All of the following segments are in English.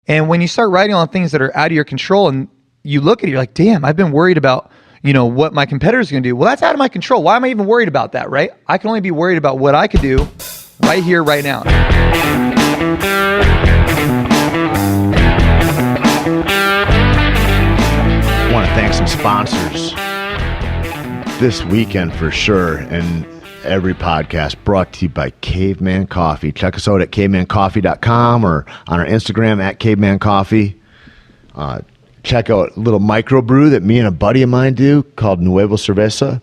And when you start writing on things that are out of your control and you look at it, you're like, damn, I've been worried about, what my competitor's going to do. Well, that's out of my control. Why am I even worried about that, right? I can only be worried about what I could do right here, right now. I want to thank some sponsors this weekend for sure, and every podcast brought to you by Caveman Coffee. Check us out at cavemancoffee.com or on our Instagram at Caveman Coffee. Check out a little microbrew that me and a buddy of mine do called Nuevo Cerveza.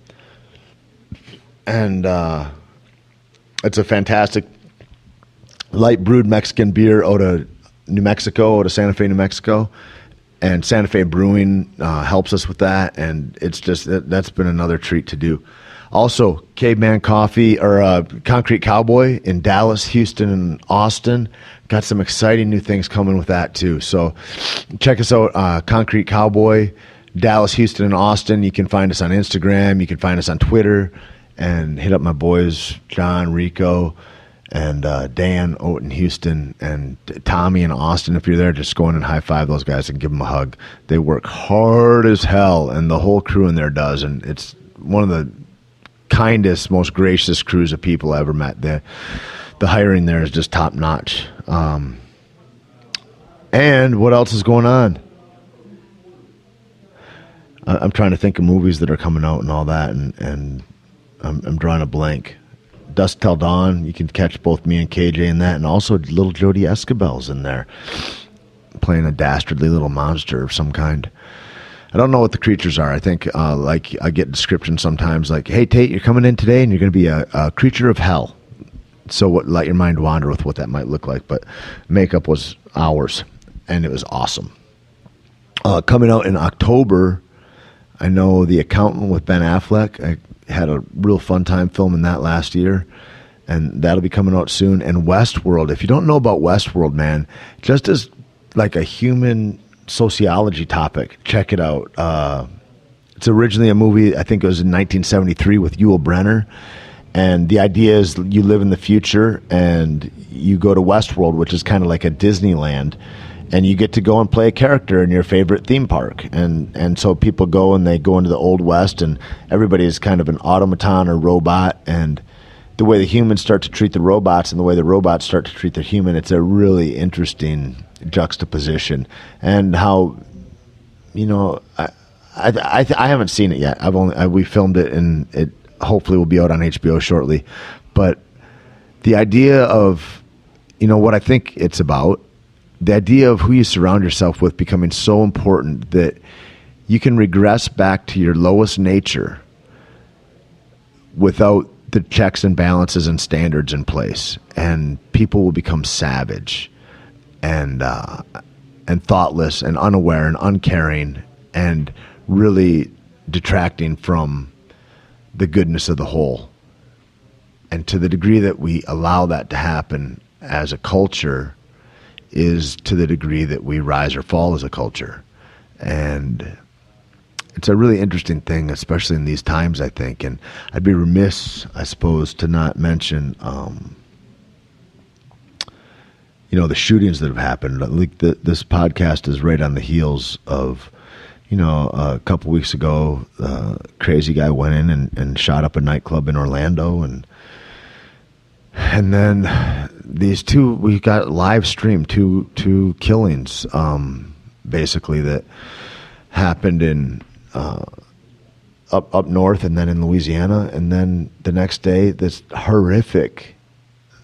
And it's a fantastic light brewed Mexican beer out of New Mexico, out of Santa Fe, New Mexico. And Santa Fe Brewing helps us with that, and it's just that's been another treat to do. Also, Caveman Coffee or Concrete Cowboy in Dallas, Houston, and Austin. Got some exciting new things coming with that too. So check us out, Concrete Cowboy, Dallas, Houston, and Austin. You can find us on Instagram. You can find us on Twitter. And hit up my boys, John, Rico, and Dan out in Houston, and Tommy in Austin. If you're there, just go in and high-five those guys and give them a hug. They work hard as hell, and the whole crew in there does. And it's one of the kindest, most gracious crews of people I ever met. The hiring there is just top-notch. And what else is going on? I'm trying to think of movies that are coming out and all that, and I'm drawing a blank. Dusk Till Dawn, you can catch both me and KJ in that, and also little Jodie Escabel's in there, playing a dastardly little monster of some kind. I don't know what the creatures are. I think, like, I get descriptions sometimes like, hey, Tait, you're coming in today, and you're going to be a creature of hell. So let your mind wander with what that might look like. But makeup was hours, and it was awesome. Coming out in October, I know The Accountant with Ben Affleck. I had a real fun time filming that last year, and that'll be coming out soon. And Westworld, if you don't know about Westworld, man, just as like a human sociology topic, check it out. It's originally a movie, I think it was in 1973 with Yul Brynner, and the idea is you live in the future and you go to Westworld, which is kind of like a Disneyland, and you get to go and play a character in your favorite theme park. And so people go and they go into the Old West, and everybody is kind of an automaton or robot, and the way the humans start to treat the robots and the way the robots start to treat the human, it's a really interesting juxtaposition. And how, I haven't seen it yet. We filmed it, and it hopefully will be out on HBO shortly. But the idea of, what I think it's about, the idea of who you surround yourself with becoming so important that you can regress back to your lowest nature without the checks and balances and standards in place, and people will become savage and thoughtless and unaware and uncaring and really detracting from the goodness of the whole. And to the degree that we allow that to happen as a culture is to the degree that we rise or fall as a culture. And it's a really interesting thing, especially in these times, I think. And I'd be remiss, I suppose, to not mention, the shootings that have happened. Like this podcast is right on the heels of, a couple weeks ago, a crazy guy went in and shot up a nightclub in Orlando, and then these two, we got live streamed two killings, basically, that happened in up north and then in Louisiana, and then the next day this horrific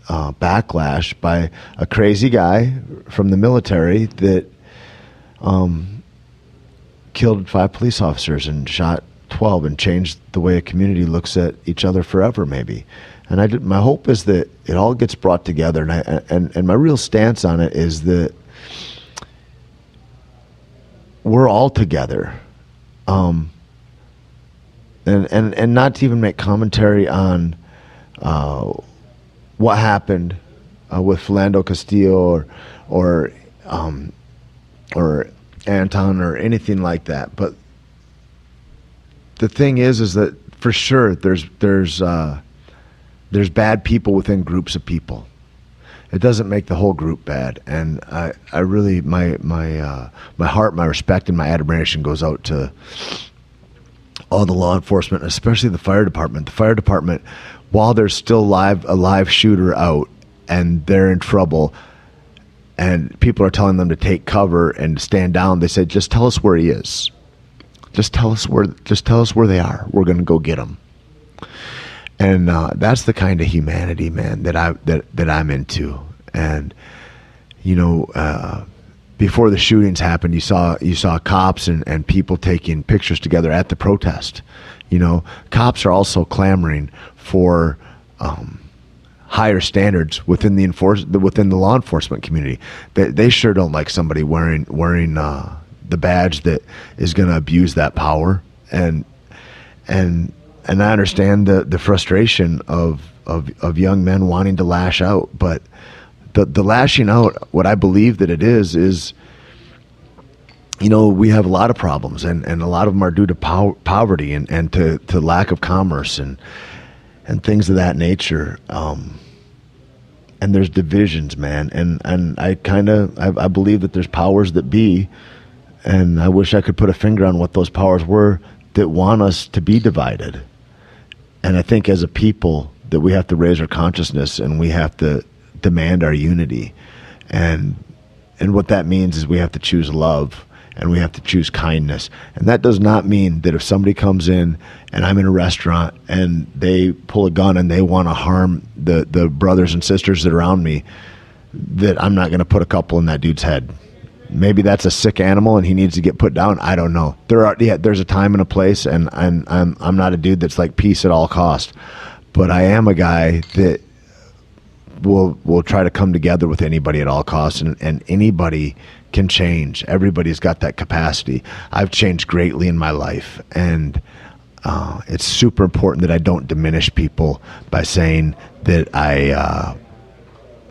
backlash by a crazy guy from the military that killed 5 police officers and shot 12 and changed the way a community looks at each other forever, maybe. And my hope is that it all gets brought together, and my real stance on it is that we're all together, and not to even make commentary on what happened with Philando Castillo or Anton or anything like that. But the thing is that for sure there's bad people within groups of people, it doesn't make the whole group bad. And I really, my heart, my respect, and my admiration goes out to all the law enforcement, especially the fire department. The fire department, while there's still a live shooter out and they're in trouble and people are telling them to take cover and stand down, they said, just tell us where he is. Just tell us where they are. We're going to go get them. And that's the kind of humanity, man, that I'm into. And before the shootings happened, you saw cops and people taking pictures together at the protest. Cops are also clamoring for higher standards within the law enforcement community. They sure don't like somebody wearing the badge that is going to abuse that power. And I understand the frustration of young men wanting to lash out, but the lashing out, what I believe that it is, we have a lot of problems, and a lot of them are due to poverty and to lack of commerce and things of that nature. And there's divisions, man, and I believe that there's powers that be, and I wish I could put a finger on what those powers were that want us to be divided. And I think as a people that we have to raise our consciousness and we have to demand our unity. And what that means is we have to choose love and we have to choose kindness. And that does not mean that if somebody comes in and I'm in a restaurant and they pull a gun and they want to harm the brothers and sisters that are around me, that I'm not going to put a couple in that dude's head. Maybe that's a sick animal and he needs to get put down. I don't know. There's a time and a place, and I'm not a dude that's like peace at all cost, but I am a guy that will try to come together with anybody at all costs, and anybody can change. Everybody's got that capacity. I've changed greatly in my life, and it's super important that I don't diminish people by saying that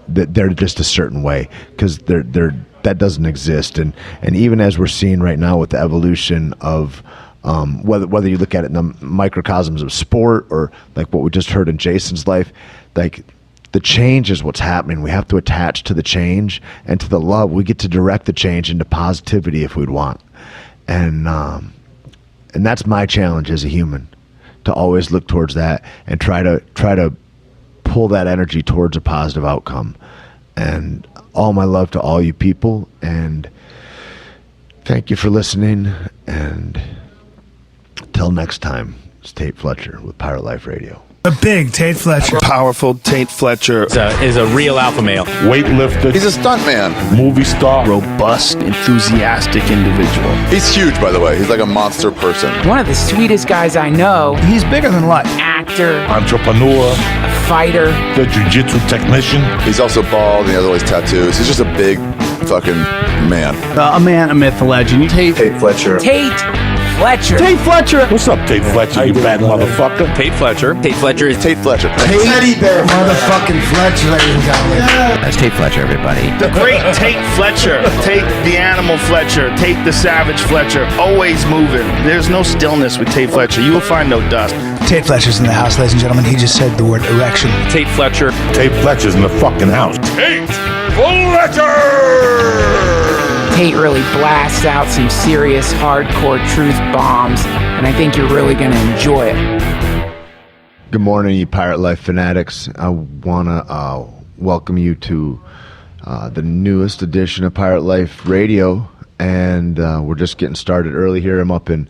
that they're just a certain way, because that doesn't exist. And even as we're seeing right now with the evolution of whether you look at it in the microcosms of sport or like what we just heard in Jason's life, like the change is what's happening. We have to attach to the change and to the love. We get to direct the change into positivity if we'd want. And that's my challenge as a human, to always look towards that and try to pull that energy towards a positive outcome. And all my love to all you people, and thank you for listening, and till next time, it's Tait Fletcher with Pirate Life Radio. A big Tait Fletcher. Powerful Tait Fletcher. Is a real alpha male. Weightlifter. He's a stuntman. Movie star. Robust, enthusiastic individual. He's huge, by the way. He's like a monster person. One of the sweetest guys I know. He's bigger than life. Actor. Entrepreneur. A fighter. The jiu-jitsu technician. He's also bald and he has all these tattoos. He's just a big fucking man. A man, a myth, a legend. Tait Fletcher. Tait Fletcher. Tait Fletcher. What's up, Tait Fletcher, you bad motherfucker? Tait Fletcher. Tait Fletcher is Tait Fletcher. Teddy bear motherfucking Fletcher, ladies and gentlemen. That's Tait Fletcher, everybody. The great Tait Fletcher. Tait the animal Fletcher. Tait the savage Fletcher. Always moving. There's no stillness with Tait Fletcher. You will find no dust. Tait Fletcher's in the house, ladies and gentlemen. He just said the word erection. Tait Fletcher. Tait Fletcher's in the fucking house. Tait Fletcher! Tait really blasts out some serious hardcore truth bombs, and I think you're really going to enjoy it. Good morning, you Pirate Life fanatics. I want to welcome you to the newest edition of Pirate Life Radio, and we're just getting started early here. I'm up in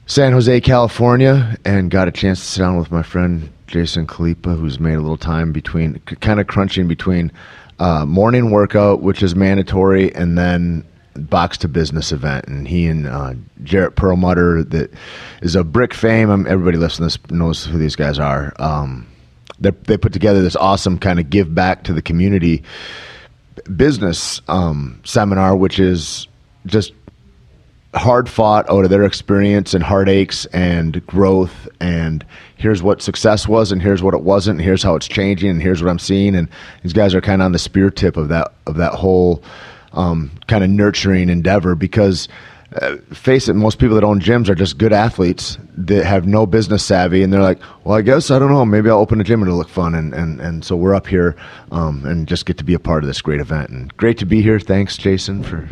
San Jose, California, and got a chance to sit down with my friend Jason Khalipa, who's made a little time between, kind of crunching between morning workout, which is mandatory, and then box to business event. And he and Jarrett Perlmutter, that is of Brick fame. Everybody listening to this knows who these guys are. They put together this awesome kind of give back to the community business seminar, which is just hard fought out of their experience and heartaches and growth, and here's what success was and here's what it wasn't, and here's how it's changing, and here's what I'm seeing. And these guys are kind of on the spear tip of that whole kind of nurturing endeavor, because face it, most people that own gyms are just good athletes that have no business savvy, and they're like, well, I guess, I don't know, maybe I'll open a gym and it'll look fun. And so we're up here and just get to be a part of this great event. And great to be here. Thanks, Jason, for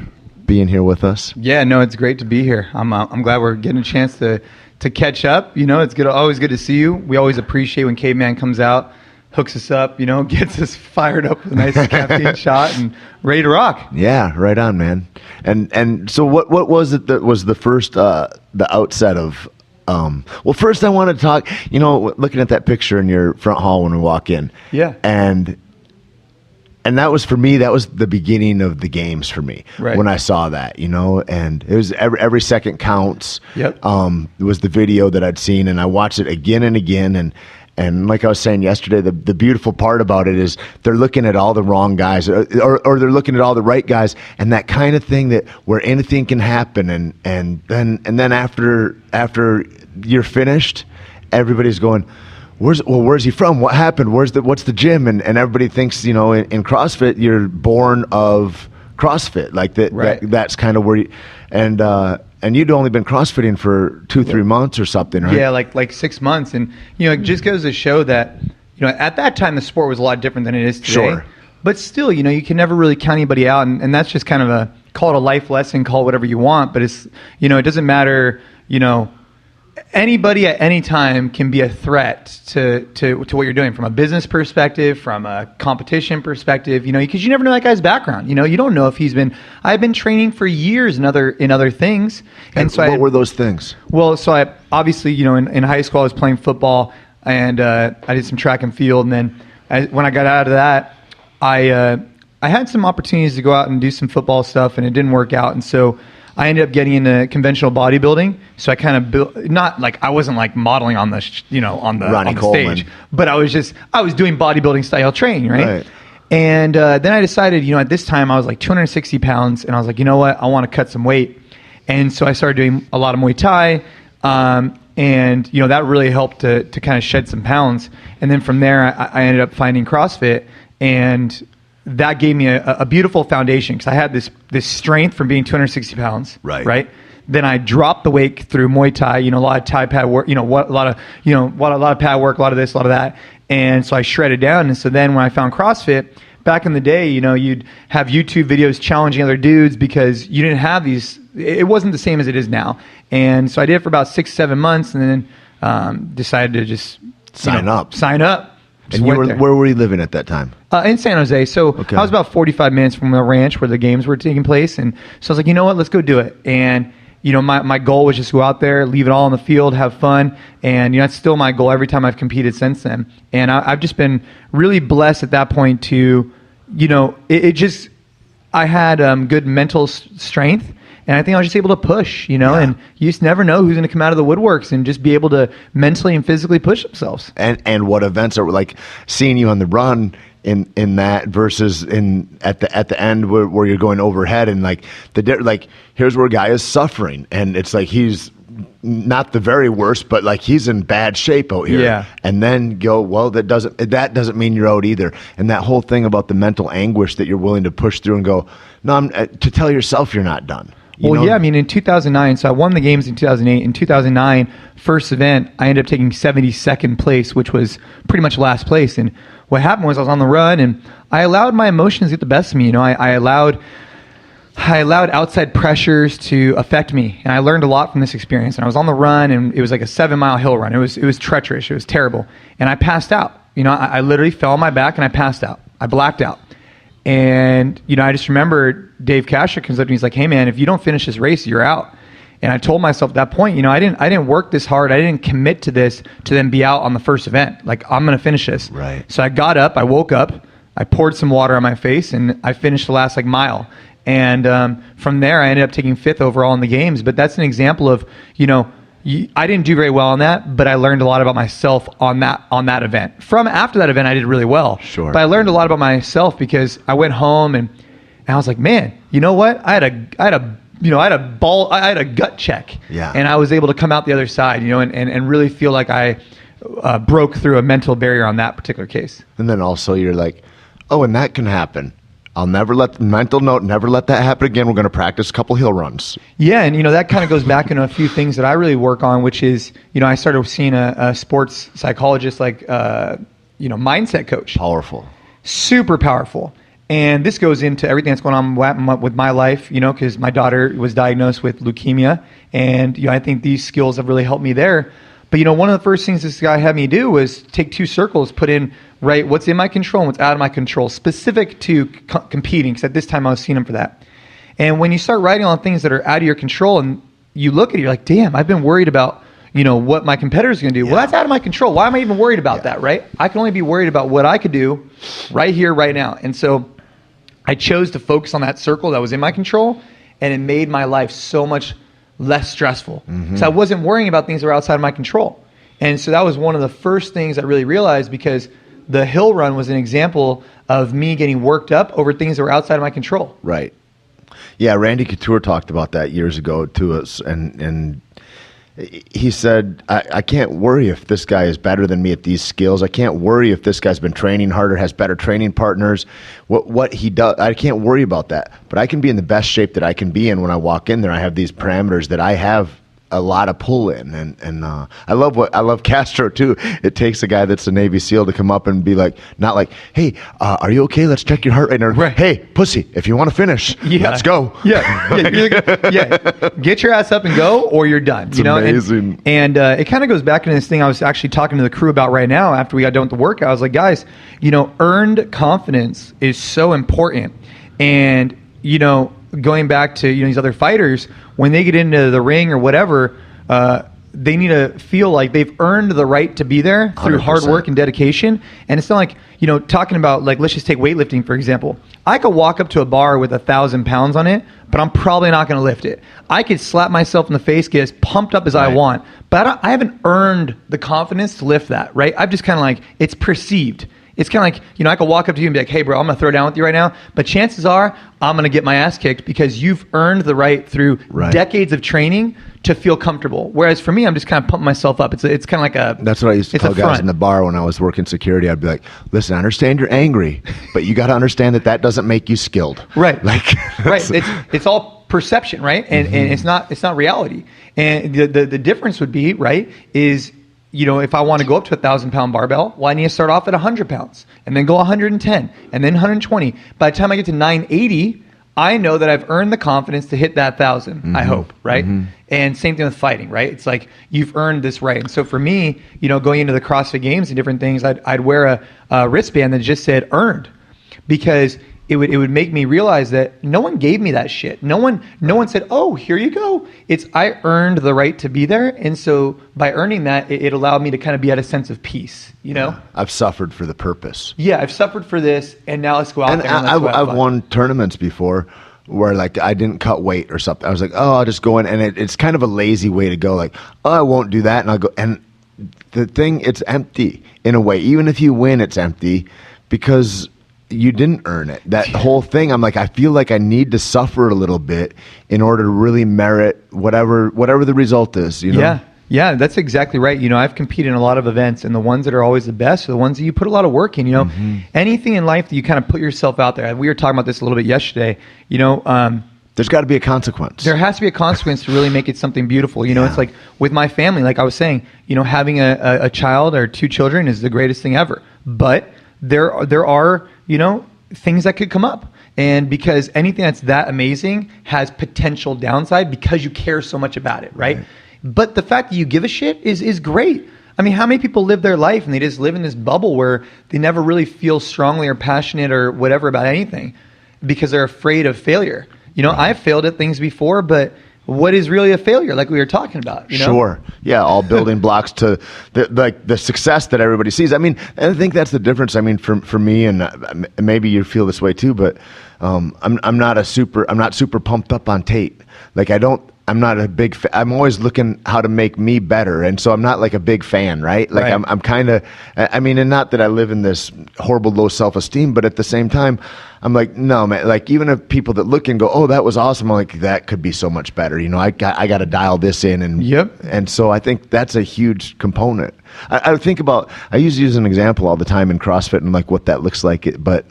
being here with us. Yeah, no, it's great to be here. I'm glad we're getting a chance to catch up. You know, it's always good to see you. We always appreciate when Caveman comes out, hooks us up, you know, gets us fired up with a nice caffeine shot and ready to rock. Yeah, right on, man. And so what was it that was the first the outset of well, first I want to talk, you know, looking at that picture in your front hall when we walk in. Yeah. And that was, for me, that was the beginning of the games for me, right, when I saw that, you know, and it was every second counts. Yep. It was the video that I'd seen, and I watched it again and again. And like I was saying yesterday, the beautiful part about it is they're looking at all the wrong guys, or they're looking at all the right guys, and that kind of thing that where anything can happen. And then after you're finished, everybody's going, where's he from? What happened? What's the gym? And everybody thinks, you know, in CrossFit, you're born of CrossFit. Like that, right. That's kind of where you, and you'd only been CrossFitting for 2-3 months or something, right? Yeah, like 6 months. And, you know, it just goes to show that, you know, at that time, the sport was a lot different than it is today. Sure. But still, you know, you can never really count anybody out. And that's just kind of call it a life lesson, call it whatever you want. But it's, you know, it doesn't matter, you know, anybody at any time can be a threat to what you're doing from a business perspective, from a competition perspective, you know, because you never know that guy's background. You know, you don't know if I've been training for years in other things. And so what were those things? Well, so I obviously, you know, in high school I was playing football, and I did some track and field. And then when I got out of that, I had some opportunities to go out and do some football stuff, and it didn't work out. And so I ended up getting into conventional bodybuilding. So I kind of built, not like I wasn't like modeling on the, on the stage, but I was doing bodybuilding style training, right? And then I decided, you know, at this time I was like 260 pounds, and I was like, you know what, I want to cut some weight. And so I started doing a lot of Muay Thai, and you know that really helped to kind of shed some pounds. And then from there, I ended up finding CrossFit, and that gave me a beautiful foundation, because I had this strength from being 260 pounds. Right. Then I dropped the weight through Muay Thai, you know, a lot of Thai pad work, a lot of pad work, a lot of this, a lot of that. And so I shredded down. And so then when I found CrossFit, back in the day, you know, you'd have YouTube videos challenging other dudes because you didn't have these, it wasn't the same as it is now. And so I did it for about 6-7 months, and then decided to just sign up. And where were you living at that time? In San Jose. So I was about 45 minutes from the ranch where the games were taking place. And so I was like, you know what, let's go do it. And, you know, my goal was just to go out there, leave it all on the field, have fun. And, you know, that's still my goal every time I've competed since then. And I've just been really blessed at that point to, you know, I had good mental strength. And I think I was just able to push, you know, and you just never know who's going to come out of the woodworks, and just be able to mentally and physically push themselves. And what events are like seeing you on the run in that versus at the end where you're going overhead, and like here's where a guy is suffering, and it's like he's not the very worst, but like he's in bad shape out here. Yeah. And then go, well, that doesn't mean you're out either. And that whole thing about the mental anguish that you're willing to push through and go, no, to tell yourself you're not done. Yeah, I mean, in 2009, so I won the games in 2008. In 2009, first event, I ended up taking 72nd place, which was pretty much last place. And what happened was I was on the run, and I allowed my emotions to get the best of me. You know, I allowed outside pressures to affect me, and I learned a lot from this experience. And I was on the run, and it was like a 7-mile hill run. It was treacherous. It was terrible. And I passed out. You know, I literally fell on my back, and I passed out. I blacked out. And, you know, I just remember Dave Kasher comes up to me. He's like, hey, man, if you don't finish this race, you're out. And I told myself at that point, you know, I didn't work this hard. I didn't commit to this to then be out on the first event. Like, I'm going to finish this. Right. So I got up, I woke up, I poured some water on my face, and I finished the last mile. And from there, I ended up taking 5th overall in the games. But that's an example of, you know, I didn't do very well on that, but I learned a lot about myself on that event. From after that event, I did really well. Sure. But I learned a lot about myself because I went home and I was like, man, you know what? I had a gut check. Yeah. And I was able to come out the other side, you know, and really feel like I broke through a mental barrier on that particular case. And then also you're like, oh, and that can happen. I'll never let mental note, never let that happen again. We're going to practice a couple hill runs. Yeah, and that kind of goes back into a few things that I really work on, which is I started seeing a sports psychologist, like mindset coach. Powerful, super powerful. And this goes into everything that's going on with my life, because my daughter was diagnosed with leukemia, and I think these skills have really helped me there. But one of the first things this guy had me do was take 2 circles, put in what's in my control and what's out of my control, specific to competing, because at this time I was seeing him for that. And when you start writing on things that are out of your control, and you look at it, you're like, damn, I've been worried about what my competitor's going to do. Well, that's out of my control. Why am I even worried about that, right? I can only be worried about what I could do right here, right now. And so I chose to focus on that circle that was in my control, and it made my life so much less stressful. So I wasn't worrying about things that were outside of my control. And so that was one of the first things I really realized, because the hill run was an example of me getting worked up over things that were outside of my control. Right. Yeah, Randy Couture talked about that years ago to us, and he said, I can't worry if this guy is better than me at these skills. I can't worry if this guy's been training harder, has better training partners. What he does, I can't worry about that. But I can be in the best shape that I can be in when I walk in there. I have these parameters that I have a lot of pull in, and I love Castro too. It takes a guy that's a Navy SEAL to come up and be like, not like, hey, are you okay? Let's check your heart rate. Right. Hey, pussy, if you want to finish, let's go. Yeah. Get your ass up and go, or you're done. It's amazing. And it kind of goes back into this thing I was actually talking to the crew about right now after we got done with the workout. I was like, guys, earned confidence is so important, and going back to these other fighters, when they get into the ring or whatever, they need to feel like they've earned the right to be there through 100%. Hard work and dedication. And it's not like, talking about, like, let's just take weightlifting, for example. I could walk up to a bar with 1,000 pounds on it, but I'm probably not going to lift it. I could slap myself in the face, get as pumped up as I want, but I haven't earned the confidence to lift that, right? I've just kind of like, it's perceived. It's kind of like, I could walk up to you and be like, hey, bro, I'm going to throw down with you right now. But chances are I'm going to get my ass kicked, because you've earned the right through decades of training to feel comfortable. Whereas for me, I'm just kind of pumping myself up. It's kind of like a... That's what I used to tell guys in the bar when I was working security. I'd be like, listen, I understand you're angry, but you got to understand that doesn't make you skilled. Right. Right. It's all perception, right? And it's not reality. And the difference would be, right, is... if I want to go up to 1,000-pound barbell, well, I need to start off at 100 pounds and then go 110 and then 120. By the time I get to 980, I know that I've earned the confidence to hit that 1,000, I hope, right? And same thing with fighting, right? It's like you've earned this right. And so for me, going into the CrossFit Games and different things, I'd wear a wristband that just said earned, because it would make me realize that no one gave me that shit. No one said, oh, here you go. It's I earned the right to be there. And so by earning that, it allowed me to kind of be at a sense of peace, Yeah, I've suffered for the purpose. Yeah, I've suffered for this, and now let's go out there and let's go have fun. I've won tournaments before where, like, I didn't cut weight or something. I was like, oh, I'll just go in. And it's kind of a lazy way to go. Like, oh, I won't do that. And I'll go. And the thing, it's empty in a way. Even if you win, it's empty, because you didn't earn it. That whole thing, I'm like, I feel like I need to suffer a little bit in order to really merit whatever the result is, Yeah, that's exactly right. I've competed in a lot of events, and the ones that are always the best are the ones that you put a lot of work in. Anything in life that you kind of put yourself out there. We were talking about this a little bit yesterday. There's got to be a consequence. There has to be a consequence to really make it something beautiful. It's like with my family, like I was saying, having a child or 2 children is the greatest thing ever. But there are, things that could come up. And because anything that's that amazing has potential downside, because you care so much about it, right? But the fact that you give a shit is great. I mean, how many people live their life and they just live in this bubble where they never really feel strongly or passionate or whatever about anything because they're afraid of failure? I've failed at things before, but what is really a failure, like we were talking about? Sure. Yeah, all building blocks to the success that everybody sees. I mean, I think that's the difference. I mean, for me, and maybe you feel this way too, but I'm not super pumped up on Tait. Like, I'm not a big I'm always looking how to make me better. And so I'm not like a big fan, right? Like I'm kind of, and not that I live in this horrible low self-esteem, but at the same time, I'm like, no, man, like even if people that look and go, oh, that was awesome. I'm like, that could be so much better. I got to dial this in. And so I think that's a huge component. I think about, I use an example all the time in CrossFit and like what that looks like. But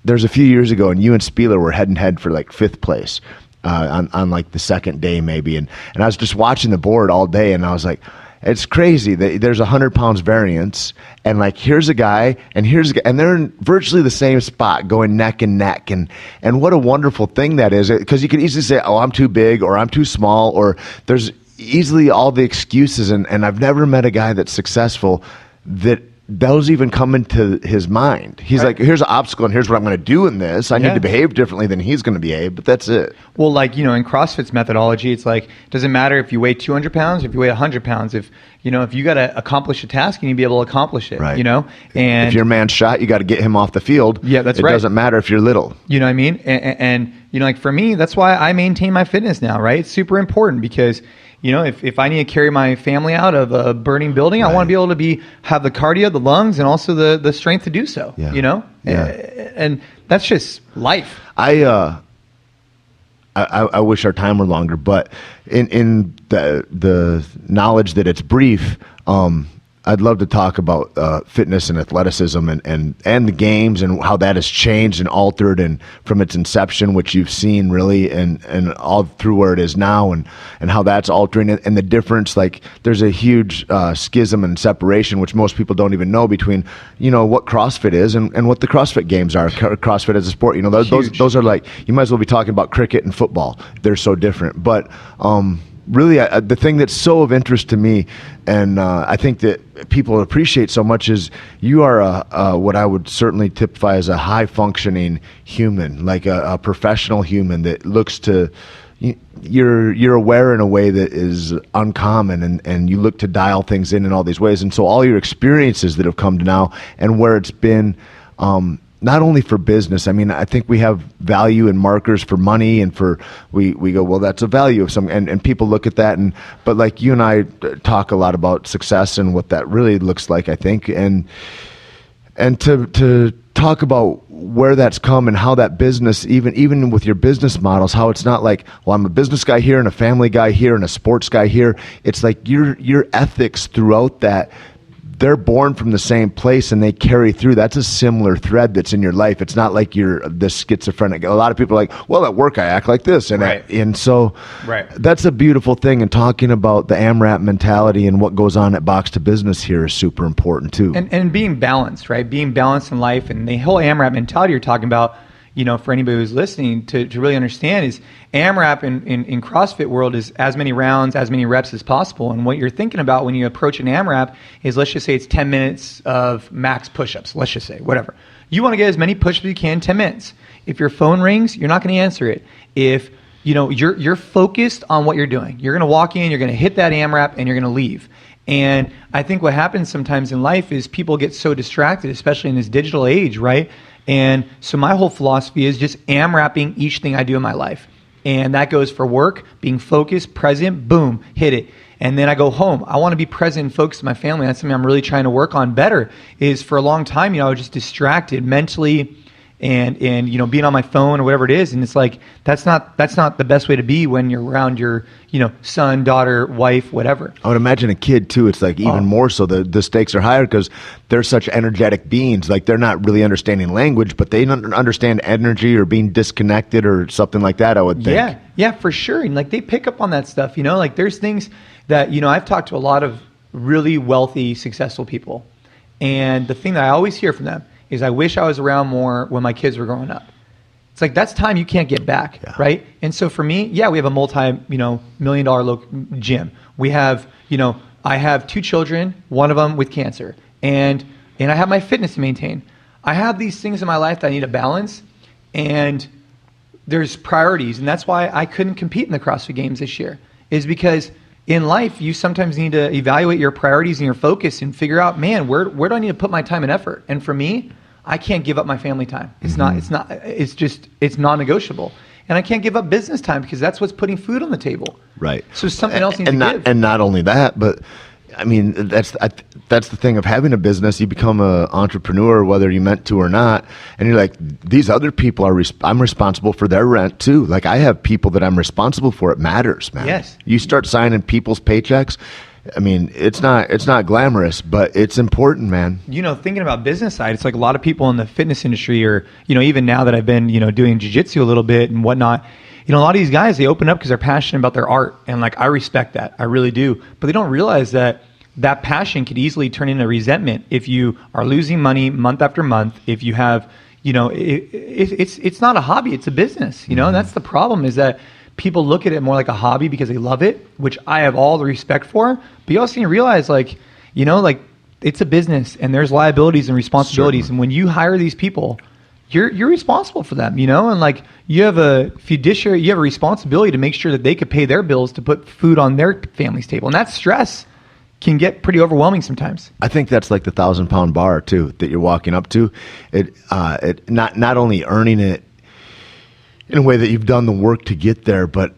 there's a few years ago, and you and Spieler were head and head for like 5th place on like the second day maybe, and I was just watching the board all day, and I was like, it's crazy that there's 100 pounds variance, and like here's a guy, and here's a guy, and they're in virtually the same spot, going neck and neck, and what a wonderful thing that is, because you could easily say, oh, I'm too big, or I'm too small, or there's easily all the excuses, and I've never met a guy that's successful that those even come into his mind. He's like, here's an obstacle, and here's what I'm going to do in this. I need to behave differently than he's going to behave, but that's it. Well, like, in CrossFit's methodology, it's like, doesn't matter if you weigh 200 pounds, if you weigh 100 pounds, if you got to accomplish a task, you need to be able to accomplish it, right. And if your man's shot, you got to get him off the field. Yeah, that's right. It doesn't matter if you're little. You know what I mean? And like for me, that's why I maintain my fitness now, right? It's super important because if I need to carry my family out of a burning building, I want to be able to have the cardio, the lungs, and also the strength to do so. Yeah. And that's just life. I wish our time were longer, but in the knowledge that it's brief, I'd love to talk about fitness and athleticism and the games and how that has changed and altered, and from its inception, which you've seen really, and all through where it is now, and how that's altering it, and the difference. Like there's a huge schism and separation, which most people don't even know, between what CrossFit is and what the CrossFit games are. CrossFit as a sport, those are like, you might as well be talking about cricket and football. They're so different, but really, the thing that's so of interest to me, and I think that people appreciate so much, is you are what I would certainly typify as a high-functioning human, like a professional human that looks to. You're aware in a way that is uncommon, and you look to dial things in all these ways, and so all your experiences that have come to now, and where it's been. Not only for business, I mean, I think we have value and markers for money, and for we go, well, that's a value of some, and people look at that, but like you and I talk a lot about success and what that really looks like, I think, and to talk about where that's come and how that business, even with your business models, how it's not like, well, I'm a business guy here and a family guy here and a sports guy here. It's like your ethics throughout that. They're born from the same place and they carry through. That's a similar thread that's in your life. It's not like you're the schizophrenic. A lot of people are like, well, at work I act like this, and so that's a beautiful thing. And talking about the AMRAP mentality and what goes on at Box to Business here is super important too. And being balanced, right? Being balanced in life, and the whole AMRAP mentality you're talking about. For anybody who's listening to really understand, is AMRAP in CrossFit world is as many rounds, as many reps as possible. And what you're thinking about when you approach an AMRAP is, let's just say it's 10 minutes of max push-ups. Let's just say, whatever. You want to get as many push-ups as you can in 10 minutes. If your phone rings, you're not going to answer it. If you're focused on what you're doing, you're going to walk in, you're going to hit that AMRAP, and you're going to leave. And I think what happens sometimes in life is people get so distracted, especially in this digital age, right? And so my whole philosophy is just AMRAPing each thing I do in my life. And that goes for work, being focused, present, boom, hit it. And then I go home. I want to be present and focused with my family. That's something I'm really trying to work on better. Is for a long time, I was just distracted mentally and being on my phone or whatever it is. And it's like, that's not the best way to be when you're around your, son, daughter, wife, whatever. I would imagine a kid too, it's like even more so, the stakes are higher because they're such energetic beings. Like they're not really understanding language, but they understand energy or being disconnected or something like that, I would think. Yeah, for sure. And like they pick up on that stuff, like there's things that, I've talked to a lot of really wealthy, successful people. And the thing that I always hear from them is, I wish I was around more when my kids were growing up. It's like, that's time you can't get back, right? And so for me, we have a multi-million-dollar gym. We have, I have 2 children, one of them with cancer, and I have my fitness to maintain. I have these things in my life that I need to balance, and there's priorities, and that's why I couldn't compete in the CrossFit Games this year, is because in life, you sometimes need to evaluate your priorities and your focus and figure out, man, where do I need to put my time and effort? And for me, I can't give up my family time. It's non-negotiable. And I can't give up business time because that's what's putting food on the table. Right. So something else needs to give. And not only that, but I mean, that's the thing of having a business. You become an entrepreneur, whether you meant to or not, and you're like, these other people I'm responsible for their rent too. Like I have people that I'm responsible for. It matters, man. Yes. You start signing people's paychecks, I mean, it's not glamorous, but it's important, man. Thinking about business side, it's like a lot of people in the fitness industry, or even now that I've been doing jiu-jitsu a little bit and whatnot, a lot of these guys, they open up because they're passionate about their art, and like I respect that, I really do, but they don't realize that passion could easily turn into resentment if you are losing money month after month. If you have it's not a hobby, it's a business, and that's the problem, is that people look at it more like a hobby because they love it, which I have all the respect for. But you also need to realize, like it's a business, and there's liabilities and responsibilities. Certainly. And when you hire these people, you're responsible for them, and like you have a fiduciary, you have a responsibility to make sure that they could pay their bills to put food on their family's table. And that stress can get pretty overwhelming sometimes. I think that's like the 1,000-pound bar too that you're walking up to. It not only earning it in a way that you've done the work to get there, but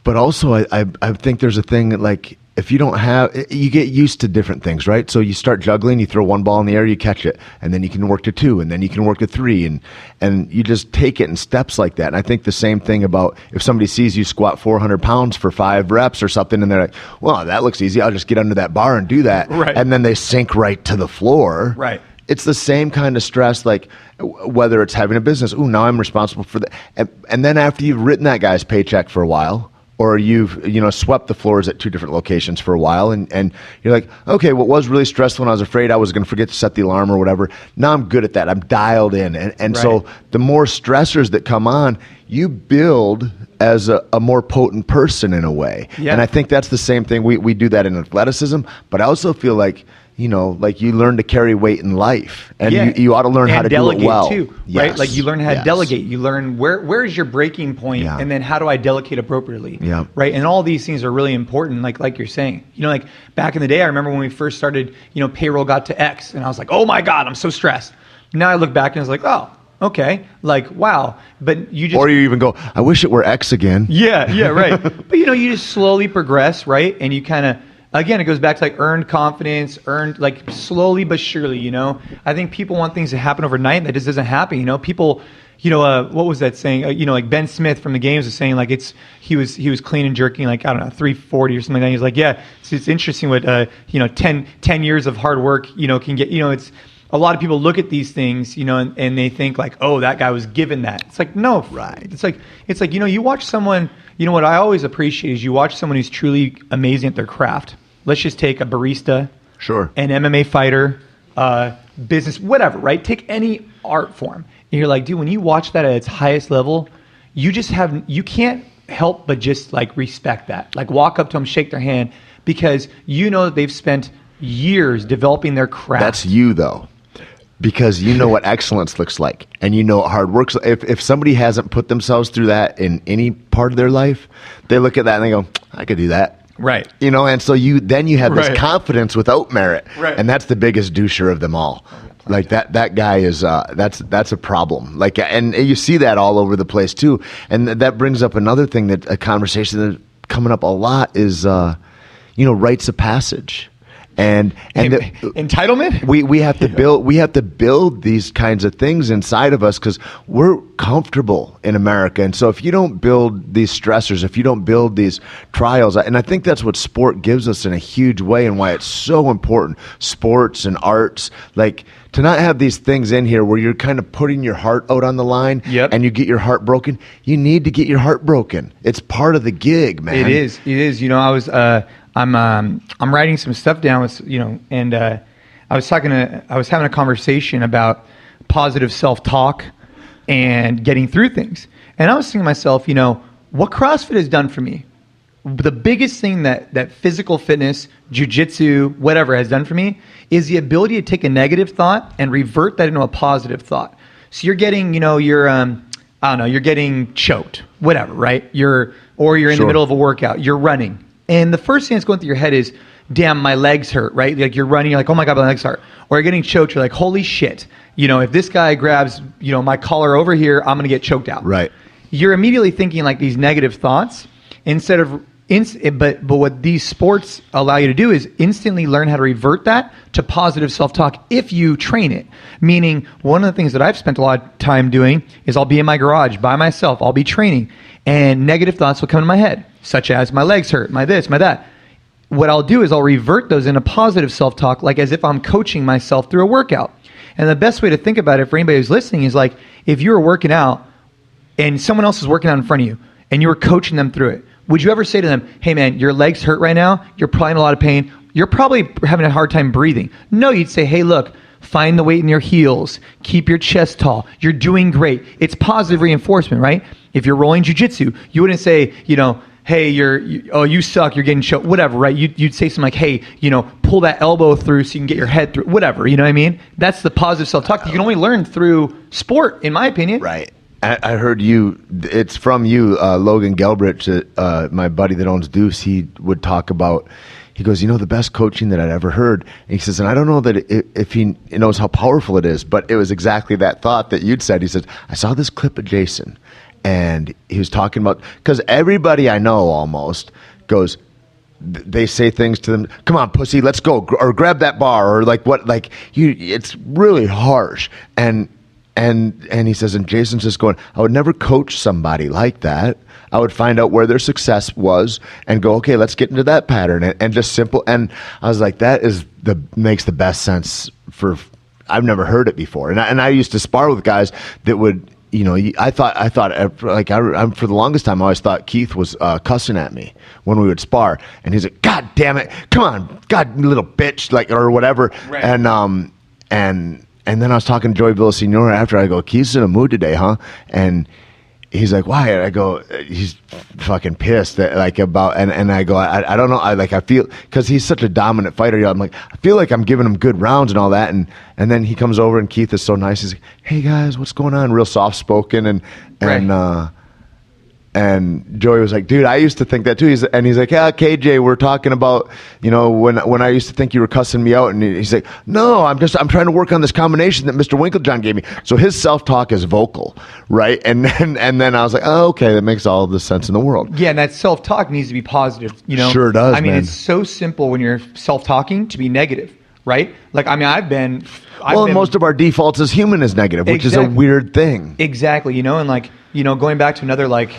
also I think there's a thing that, like, if you don't have, you get used to different things, right? So you start juggling, you throw one ball in the air, you catch it, and then you can work to 2, and then you can work to 3, and you just take it in steps like that. And I think the same thing about if somebody sees you squat 400 pounds for 5 reps or something, and they're like, well, that looks easy, I'll just get under that bar and do that. Right. And then they sink right to the floor. Right. It's the same kind of stress, like whether it's having a business. Ooh, now I'm responsible for that. And then after you've written that guy's paycheck for a while, or you've swept the floors at 2 different locations for a while, and you're like, okay, what was really stressful when I was afraid I was going to forget to set the alarm or whatever, now I'm good at that. I'm dialed in. And Right. So the more stressors that come on, you build as a more potent person in a way. Yeah. And I think that's the same thing. We do that in athleticism, but I also feel like, like you learn to carry weight in life, and you ought to learn how to do it well too, yes. right? Like you learn how to Yes. delegate. You learn where is your breaking point, Yeah. and then how do I delegate appropriately, Yeah. right? And all these things are really important. Like you're saying, like back in the day, I remember when we first started, payroll got to X, and I was like, oh my God, I'm so stressed. Now I look back and I was like, oh, okay, like wow. But you just, or you even go, I wish it were X again. yeah, right. But you just slowly progress, right? And you kind of, again, it goes back to like earned confidence, like slowly but surely, I think people want things to happen overnight. That just doesn't happen, People, what was that saying? Like Ben Smith from the games was saying, like he was clean and jerking, like, I don't know, 340 or something like that. He's like, yeah, it's interesting what, 10 years of hard work, can get, it's, a lot of people look at these things, and they think like, oh, that guy was given that. It's like, no, Right. It's like, you watch someone, what I always appreciate is you watch someone who's truly amazing at their craft. Let's just take a barista, Sure. an MMA fighter, business, whatever, right? Take any art form. And you're like, dude, when you watch that at its highest level, you can't help but just like respect that. Like walk up to them, shake their hand, because that they've spent years developing their craft. That's you though. Because you know what excellence looks like, and you know what hard work. If somebody hasn't put themselves through that in any part of their life, they look at that and they go, I could do that. Right. And so you have this Right. confidence without merit. Right. And that's the biggest doucher of them all. Like that guy is that's a problem. Like, and you see that all over the place too. And that brings up another thing, that a conversation that's coming up a lot is rites of passage. And Entitlement? we have to build these kinds of things inside of us because we're comfortable in America. And so if you don't build these stressors, if you don't build these trials, and I think that's what sport gives us in a huge way, and why it's so important, sports and arts, like to not have these things in here where you're kind of putting your heart out on the line. Yep. And you get your heart broken. You need to get your heart broken. It's part of the gig, man. It is. I'm writing some stuff down with, and I was having a conversation about positive self-talk and getting through things. And I was thinking to myself, what CrossFit has done for me, the biggest thing that physical fitness, jiu-jitsu, whatever has done for me is the ability to take a negative thought and revert that into a positive thought. So you're getting, you're getting choked, whatever, right? You're in the middle of a workout, you're running. And the first thing that's going through your head is, damn, my legs hurt, right? Like you're running, you're like, oh my God, my legs hurt. Or you're getting choked, you're like, holy shit. If this guy grabs, my collar over here, I'm going to get choked out. Right. You're immediately thinking like these negative thoughts instead of, but what these sports allow you to do is instantly learn how to revert that to positive self-talk if you train it. Meaning, one of the things that I've spent a lot of time doing is I'll be in my garage by myself, I'll be training, and negative thoughts will come in my head, such as my legs hurt, my this, my that. what I'll do is I'll revert those into positive self-talk, like as if I'm coaching myself through a workout. And the best way to think about it for anybody who's listening is like, if you were working out and someone else is working out in front of you and you were coaching them through it, would you ever say to them, hey man, your legs hurt right now, you're probably in a lot of pain, you're probably having a hard time breathing? No, you'd say, hey look, find the weight in your heels, keep your chest tall, you're doing great. It's positive reinforcement, right? If you're rolling jiu-jitsu, you wouldn't say, hey, you suck, you're getting choked, whatever, right? You'd say something like, hey, pull that elbow through so you can get your head through, whatever, you know what I mean? That's the positive self-talk you can only learn through sport, in my opinion. Right. I heard it's from you, Logan Gelbrich, my buddy that owns Deuce. He would talk about, he goes, the best coaching that I'd ever heard. And he says, and I don't know that if he knows how powerful it is, but it was exactly that thought that you'd said. He said, I saw this clip of Jason, and he was talking about, because everybody I know almost goes, they say things to them, come on pussy, let's go, or grab that bar, or it's really harsh. And he says, and Jason's just going, I would never coach somebody like that. I would find out where their success was and go, okay, let's get into that pattern, and just simple. And I was like, that makes the best sense I've never heard it before. And I used to spar with guys that would, I thought like I'm for the longest time, I always thought Keith was cussing at me when we would spar, and he's like, God damn it, come on, God, little bitch, or whatever. Right. And then I was talking to Joey Villasenor after. I go, Keith's in a mood today, huh? And he's like, why? And I go, he's fucking pissed about, and I go, I don't know. I feel, because he's such a dominant fighter. I'm like, I feel like I'm giving him good rounds and all that. And then he comes over, and Keith is so nice. He's like, hey guys, what's going on? Real soft spoken. And Joey was like, dude, I used to think that too. He's like, yeah, KJ, we're talking about, when I used to think you were cussing me out. And he's like, no, I'm trying to work on this combination that Mr. Winklejohn gave me. So his self-talk is vocal, right? And then I was like, oh, okay, that makes all the sense in the world. Yeah, and that self-talk needs to be positive, Sure does, I mean, man. It's so simple when you're self-talking to be negative, right? Most of our defaults as human is negative, which is a weird thing. Exactly, and going back to another like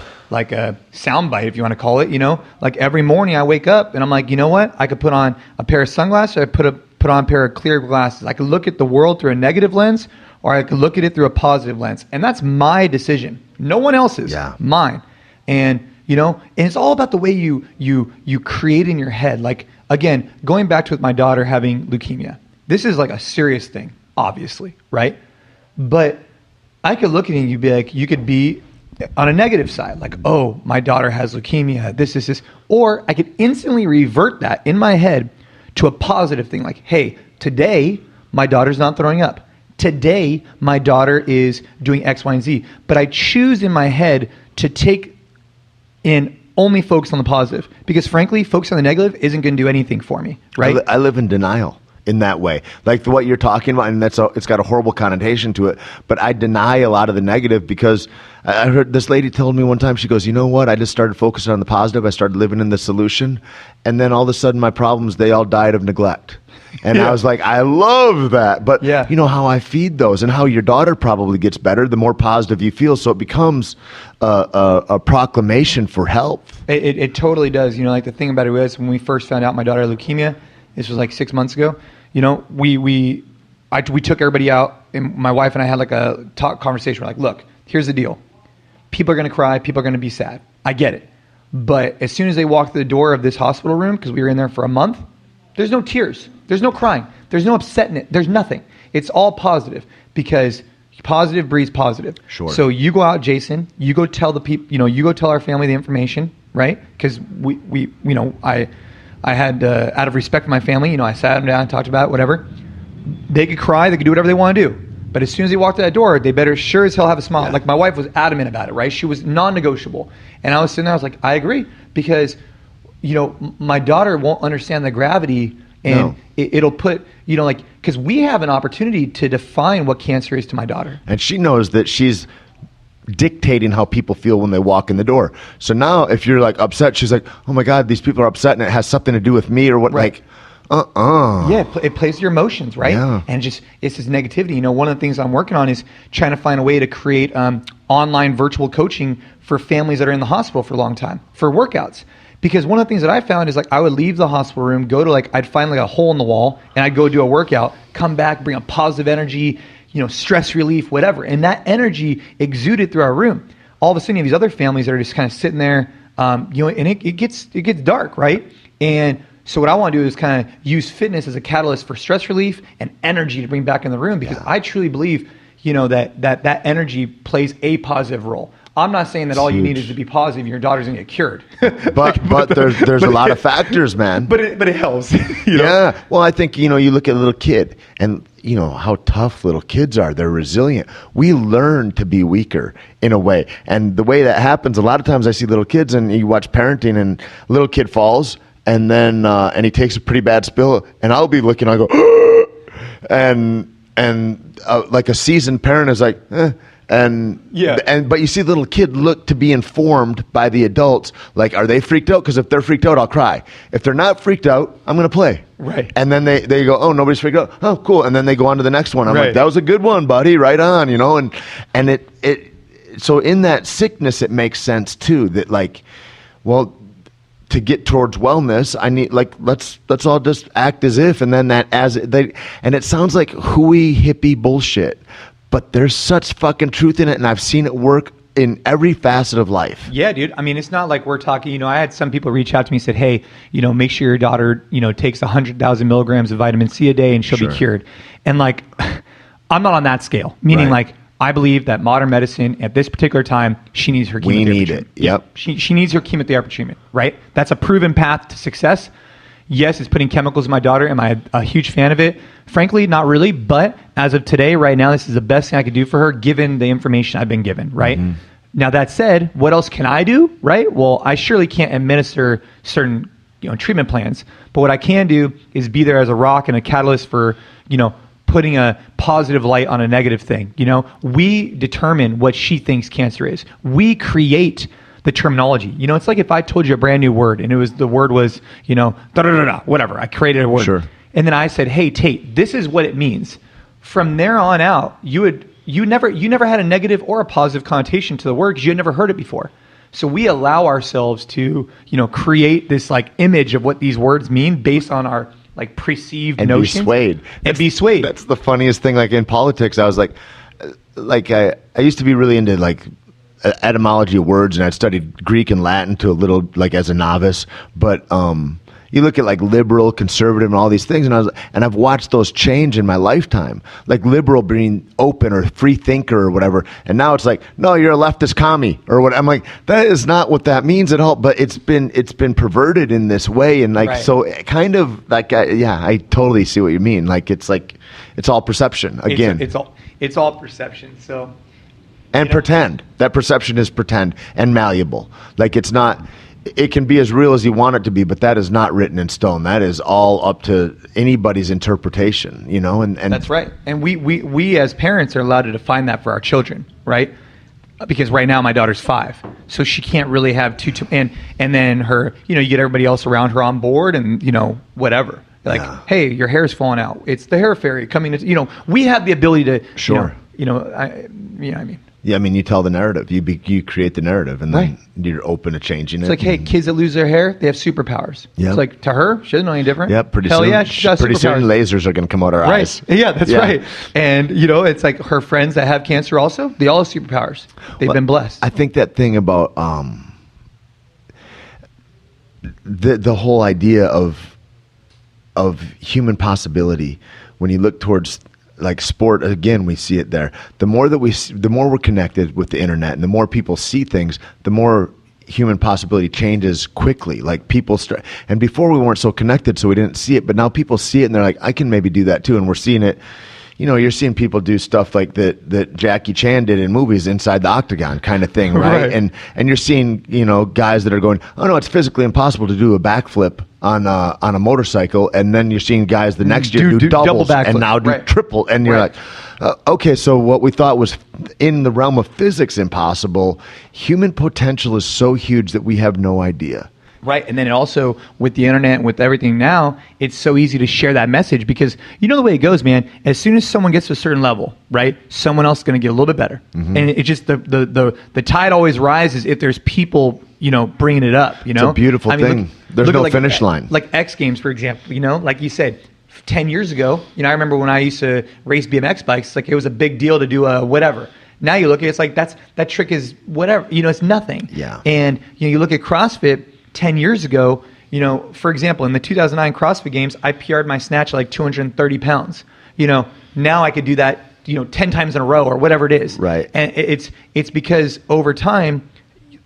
a soundbite, if you want to call it, like every morning I wake up and I'm like, you know what? I could put on a pair of sunglasses, or I put on a pair of clear glasses. I could look at the world through a negative lens, or I could look at it through a positive lens. And that's my decision. No one else's. Yeah. Mine. And and it's all about the way you create in your head. Like, again, going back to with my daughter having leukemia. This is like a serious thing, obviously, right? But I could look at it and you'd be like, you could be on a negative side, like, oh, my daughter has leukemia, this. Or I could instantly revert that in my head to a positive thing, like, hey, today my daughter's not throwing up. Today my daughter is doing X, Y, and Z. But I choose in my head to take in only focus on the positive, because frankly, focus on the negative isn't going to do anything for me, right? I live in denial in that way, like what you're talking about, and it's got a horrible connotation to it, but I deny a lot of the negative, because I heard this lady told me one time, she goes, you know what, I just started focusing on the positive, I started living in the solution, and then all of a sudden my problems, they all died of neglect. And I was like, I love that. But you know how I feed those, and how your daughter probably gets better the more positive you feel, so it becomes a proclamation for health. It totally does. Like the thing about it was, when we first found out my daughter had leukemia, this was like 6 months ago, we took everybody out, and my wife and I had like a conversation. We're like, look, here's the deal. People are going to cry. People are going to be sad. I get it. But as soon as they walked through the door of this hospital room, because we were in there for a month, there's no tears. There's no crying. There's no upsetness. There's nothing. It's all positive, because positive breeds positive. Sure. So you go out, Jason, you go tell the people, you go tell our family the information, right? Because I had, out of respect for my family, I sat them down and talked about it, whatever. They could cry, they could do whatever they want to do. But as soon as they walked through that door, they better sure as hell have a smile. Yeah. Like, my wife was adamant about it, right? She was non-negotiable. And I was sitting there, I was like, I agree. Because, my daughter won't understand the gravity, and it'll put, because we have an opportunity to define what cancer is to my daughter. And she knows that she's dictating how people feel when they walk in the door. So now if you're like upset, she's like, oh my God, these people are upset and it has something to do with me, or what, right. Yeah, it plays your emotions, right? Yeah. And it's this negativity. One of the things I'm working on is trying to find a way to create online virtual coaching for families that are in the hospital for a long time for workouts. Because one of the things that I found is like I would leave the hospital room, go to like, I'd find like a hole in the wall and I'd go do a workout, come back, bring a positive energy, stress relief, whatever. And that energy exuded through our room. All of a sudden you have these other families that are just kind of sitting there, and it gets dark, right? And so what I want to do is kind of use fitness as a catalyst for stress relief and energy to bring back in the room, because I truly believe, that energy plays a positive role. I'm not saying that all you need is to be positive and your daughter's gonna get cured. but there's a lot of factors, man. But it helps. Yeah. Well, I think, you look at a little kid and how tough little kids are. They're resilient. We learn to be weaker in a way. And the way that happens, a lot of times I see little kids and you watch parenting and a little kid falls and then and he takes a pretty bad spill and I'll be looking, I go, and like a seasoned parent is like, but you see the little kid look to be informed by the adults. Like, are they freaked out? Because if they're freaked out, I'll cry. If they're not freaked out, I'm going to play. Right. And then they go, oh, nobody's freaked out. Oh, cool. And then they go on to the next one. I'm like, that was a good one, buddy. Right on, and it so in that sickness, it makes sense too, that like, well, to get towards wellness, I need let's all just act as if, and then and it sounds like hooey hippie bullshit. But there's such fucking truth in it, and I've seen it work in every facet of life. Yeah, dude. I mean, it's not like we're talking, I had some people reach out to me and said, hey, make sure your daughter, takes 100,000 milligrams of vitamin C a day and she'll be cured. And like, I'm not on that scale, meaning like, I believe that modern medicine at this particular time, she needs her chemotherapy. We need treatment. it. Yep. She needs her chemotherapy treatment, right? That's a proven path to success. Yes, it's putting chemicals in my daughter. Am I a huge fan of it? Frankly, not really. But as of today, right now, this is the best thing I could do for her, given the information I've been given, right? Mm-hmm. Now, that said, what else can I do, right? Well, I surely can't administer certain treatment plans. But what I can do is be there as a rock and a catalyst for, putting a positive light on a negative thing. We determine what she thinks cancer is. We create the terminology. It's like if I told you a brand new word and the word was, whatever. I created a word. Sure. And then I said, hey, Tait, this is what it means. From there on out, you never had a negative or a positive connotation to the word because you had never heard it before. So we allow ourselves to, create this like image of what these words mean based on our like perceived notions. Be swayed. That's the funniest thing. Like in politics, I was like I used to be really into like etymology of words, and I'd studied Greek and Latin to a little, like as a novice, but you look at like liberal, conservative, and all these things, and I've watched those change in my lifetime. Like liberal being open or free thinker or whatever, and now it's like, no, you're a leftist commie or what. I'm like, that is not what that means at all. But it's been perverted in this way, and like so, kind of like I totally see what you mean. Like it's all perception again. It's all perception. So. And pretend. That perception is pretend and malleable. Like it can be as real as you want it to be, but that is not written in stone. That is all up to anybody's interpretation, and that's right. And we as parents are allowed to define that for our children, right? Because right now my daughter's 5, so she can't really have and then her, you get everybody else around her on board and, whatever. Like, hey, your hair's falling out. It's the hair fairy coming to, we have the ability to, sure. I mean. Yeah, I mean, you tell the narrative. You create the narrative, and then you're open to changing it. It's like, hey, kids that lose their hair, they have superpowers. Yep. It's like, to her, she doesn't know any different. Yeah, pretty soon lasers are going to come out our eyes. Yeah, that's right. And, it's like her friends that have cancer also, they all have superpowers. They've been blessed. I think that thing about the whole idea of human possibility, when you look towards like sport, again, we see it there. The more we're connected with the internet and the more people see things, the more human possibility changes quickly. Like people start, and before we weren't so connected, so we didn't see it, but now people see it and they're like, I can maybe do that too. And we're seeing it, you're seeing people do stuff like that Jackie Chan did in movies, inside the octagon kind of thing, right? And you're seeing, guys that are going, oh no, it's physically impossible to do a backflip on a motorcycle, and then you're seeing guys the next year do doubles and now do triple, and you're like, okay, so what we thought was in the realm of physics impossible, human potential is so huge that we have no idea. Right. And then it also, with the internet and with everything now, it's so easy to share that message because you know the way it goes, man. As soon as someone gets to a certain level, right, someone else is going to get a little bit better. And it just, the tide always rises if there's people, bringing it up, It's a beautiful thing. There's no finish line. Like X Games, for example, like you said, 10 years ago, I remember when I used to race BMX bikes, like it was a big deal to do a whatever. Now you look at it, it's like that trick is whatever, it's nothing. Yeah. And you look at CrossFit 10 years ago, for example, in the 2009 CrossFit Games, I PR'd my snatch at like 230 pounds. Now I could do that, 10 times in a row or whatever it is. Right. And it's because over time,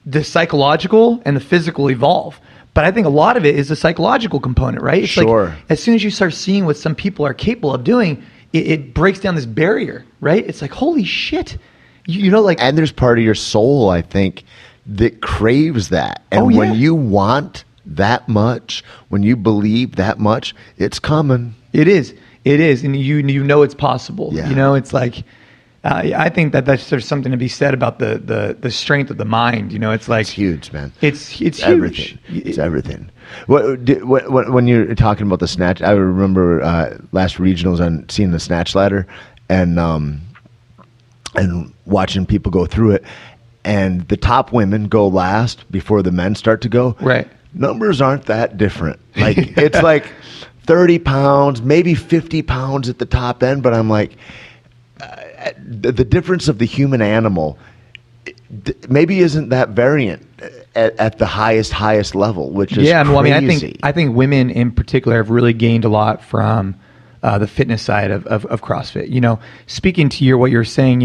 the psychological and the physical evolve. But I think a lot of it is the psychological component, right? It's sure. Like, as soon as you start seeing what some people are capable of doing, it breaks down this barrier, right? It's like, holy shit. And there's part of your soul, I think, that craves that. And when you want that much, when you believe that much, it's coming. It is. And you know it's possible. Yeah. It's like, I think there's something to be said about the strength of the mind. It's like, it's huge, man. It's huge. Everything. It's everything. When you're talking about the snatch, I remember last regionals and seeing the snatch ladder and watching people go through it. And the top women go last before the men start to go. Right. Numbers aren't that different. Like it's like 30 pounds, maybe 50 pounds at the top end. But I'm like, the difference of the human animal maybe isn't that variant at the highest level, which is crazy. I think women in particular have really gained a lot from the fitness side of CrossFit. Speaking to what you're saying,